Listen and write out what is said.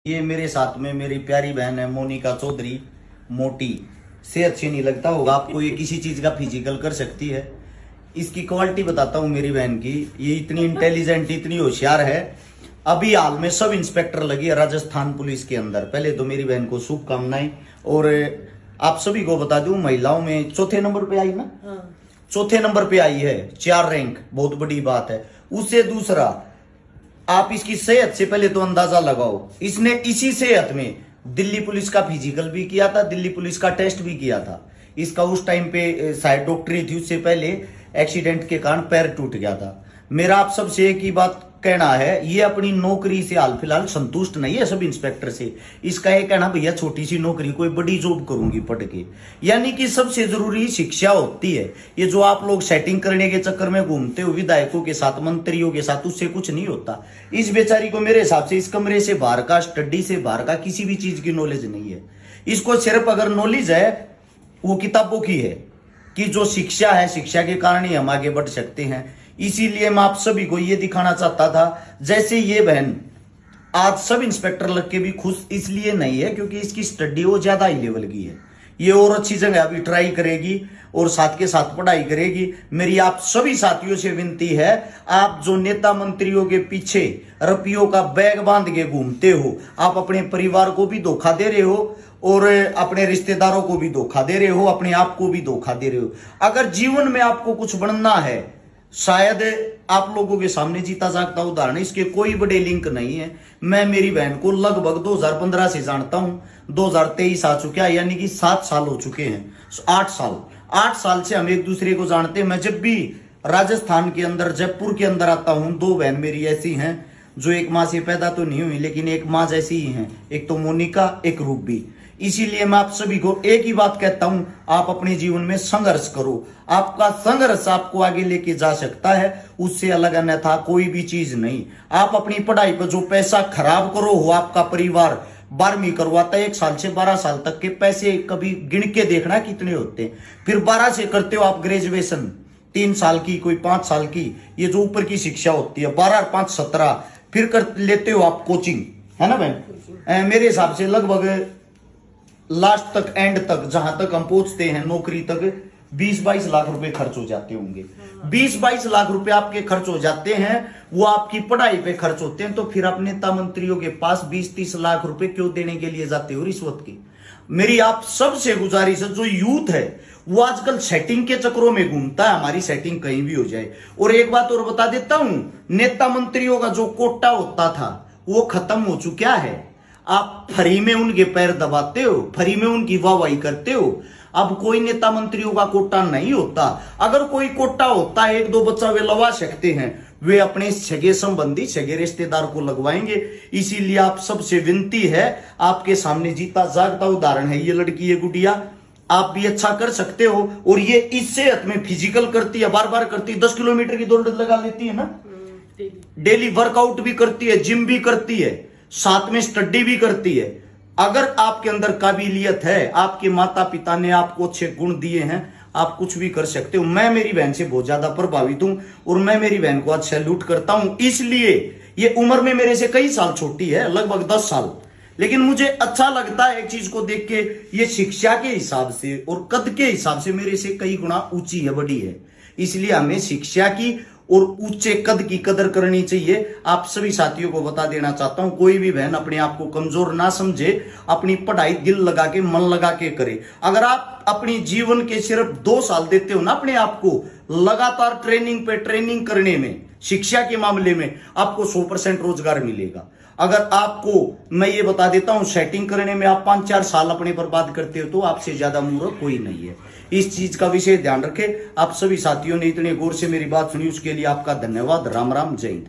ये मेरे साथ में मेरी प्यारी बहन है मोनिका चौधरी। मोटी से अच्छी नहीं लगता होगा आपको, ये किसी चीज का फिजिकल कर सकती है। इसकी क्वालिटी बताता हूँ मेरी बहन की। ये इतनी इंटेलिजेंट, इतनी होशियार है। अभी हाल में सब इंस्पेक्टर लगी है राजस्थान पुलिस के अंदर। पहले तो मेरी बहन को शुभकामनाएं। और आप सभी को बता दूं, महिलाओं में चौथे नंबर पे आई ना। हाँ। चौथे नंबर पे आई है, 4 रैंक, बहुत बड़ी बात है। उससे दूसरा, आप इसकी सेहत से पहले तो अंदाजा लगाओ। इसने इसी सेहत में दिल्ली पुलिस का फिजिकल भी किया था, दिल्ली पुलिस का टेस्ट भी किया था। इसका उस टाइम पे शायद डॉक्टरी थी, उससे पहले एक्सीडेंट के कारण पैर टूट गया था। मेरा आप सबसे एक ही बात कहना है, ये अपनी नौकरी से हाल फिलहाल संतुष्ट नहीं है सब इंस्पेक्टर से। इसका ये कहना, भैया छोटी सी नौकरी, कोई बड़ी जॉब करूंगी पढ़ के। यानी कि सबसे जरूरी शिक्षा होती है। ये जो आप लोग सेटिंग करने के चक्कर में घूमते हो विधायकों के साथ, मंत्रियों के साथ, उससे कुछ नहीं होता। इस बेचारी को मेरे हिसाब से इस कमरे से बाहर का, स्टडी से बाहर का किसी भी चीज की नॉलेज नहीं है। इसको सिर्फ अगर नॉलेज है वो किताबों की है, कि जो शिक्षा है, शिक्षा के कारण ही हम आगे बढ़ सकते हैं। इसीलिए मैं आप सभी को ये दिखाना चाहता था। जैसे ये बहन आज सब इंस्पेक्टर लग के भी खुश इसलिए नहीं है क्योंकि इसकी स्टडी वो ज्यादा हाई लेवल की है। ये और अच्छी जगह अभी ट्राई करेगी और साथ के साथ पढ़ाई करेगी। मेरी आप सभी साथियों से विनती है, आप जो नेता मंत्रियों के पीछे रुपयों का बैग बांध के घूमते हो, आप अपने परिवार को भी धोखा दे रहे हो और अपने रिश्तेदारों को भी धोखा दे रहे हो, अपने आप को भी धोखा दे रहे हो। अगर जीवन में आपको कुछ बनना है, शायद आप लोगों के सामने जीता जागता उदाहरण, इसके कोई बड़े लिंक नहीं है। मैं मेरी बहन को लगभग 2015 से जानता हूं, 2023 आ चुका है, यानी कि 7 साल हो चुके हैं। 8 साल से हम एक दूसरे को जानते हैं। मैं जब भी राजस्थान के अंदर, जयपुर के अंदर आता हूं, 2 बहन मेरी ऐसी हैं जो एक माँ से पैदा तो नहीं हुई लेकिन एक माँ जैसी ही हैं। एक तो मोनिका, एक रूबी। इसीलिए मैं आप सभी को एक ही बात कहता हूं, आप अपने जीवन में संघर्ष करो। आपका संघर्ष आपको आगे लेके जा सकता है, उससे अलग अन्यथा कोई भी चीज नहीं। आप अपनी पढ़ाई पर जो पैसा खराब करो, हो आपका परिवार 12वीं करवाता है, 1 साल से 12 साल तक के पैसे कभी गिन के देखना कितने होते हैं। फिर 12 से करते हो आप ग्रेजुएशन, 3 साल की, कोई 5 साल की, ये जो ऊपर की शिक्षा होती है, 12 और 5 17। फिर कर लेते हो आप कोचिंग, है ना बहन। मेरे हिसाब से लगभग लास्ट तक, एंड तक, जहां तक हम पहुंचते हैं नौकरी तक, 20-22 लाख रुपए खर्च हो जाते होंगे। 20-22 लाख रुपए आपके खर्च हो जाते हैं, वो आपकी पढ़ाई पे खर्च होते हैं। तो फिर आप नेता मंत्रियों के पास 20-30 लाख रुपए क्यों देने के लिए जाते हो रिश्वत की। मेरी आप सबसे गुजारिश है, जो यूथ है वो आजकल सेटिंग के चक्रों में घूमता है। हमारी सेटिंग कहीं भी हो जाए। और एक बात और बता देता हूं, नेता मंत्रियों का जो कोटा होता था वो खत्म हो चुका है। आप फ्री में उनके पैर दबाते हो, फ्री में उनकी वाहवाही करते हो। अब कोई नेता मंत्रियों का कोटा नहीं होता। अगर कोई कोटा होता है, 1-2 बच्चा वे लगा सकते हैं, वे अपने सगे संबंधी, सगे रिश्तेदार को लगवाएंगे। इसीलिए आप सबसे विनती है, आपके सामने जीता जागता उदाहरण है ये लड़की, ये गुड़िया। आप भी अच्छा कर सकते हो। और ये इस सेहत में फिजिकल करती है, बार बार करती है, 10 किलोमीटर की दौड़ लगा लेती है ना, डेली वर्कआउट भी करती है, जिम भी करती है, साथ में स्टडी भी करती है। अगर आपके अंदर काबिलियत है, आपके माता पिता ने आपको अच्छे गुण दिए हैं, आप कुछ भी कर सकते हो। मैं मेरी बहन से बहुत ज्यादा प्रभावित हूं और मैं मेरी बहन को आज सैल्यूट करता हूं। इसलिए ये उम्र में मेरे से कई साल छोटी है, लगभग 10 साल, लेकिन मुझे अच्छा लगता है एक चीज को देख के, ये शिक्षा के हिसाब से और कद के हिसाब से मेरे से कई गुना ऊंची है, बड़ी है। इसलिए हमें शिक्षा की और ऊंचे कद की कदर करनी चाहिए। आप सभी साथियों को बता देना चाहता हूं, कोई भी बहन अपने आप को कमजोर ना समझे, अपनी पढ़ाई दिल लगा के, मन लगा के करे। अगर आप अपनी जीवन के सिर्फ 2 साल देते हो ना अपने आप को लगातार ट्रेनिंग पे ट्रेनिंग करने में, शिक्षा के मामले में, आपको 100% रोजगार मिलेगा। अगर आपको मैं ये बता देता हूं, सेटिंग करने में आप 5-4 साल अपने बर्बाद करते हो, तो आपसे ज्यादा मूर्ख कोई नहीं है। इस चीज का विशेष ध्यान रखें। आप सभी साथियों ने इतने गौर से मेरी बात सुनी, उसके लिए आपका धन्यवाद। राम राम, जय हिंद।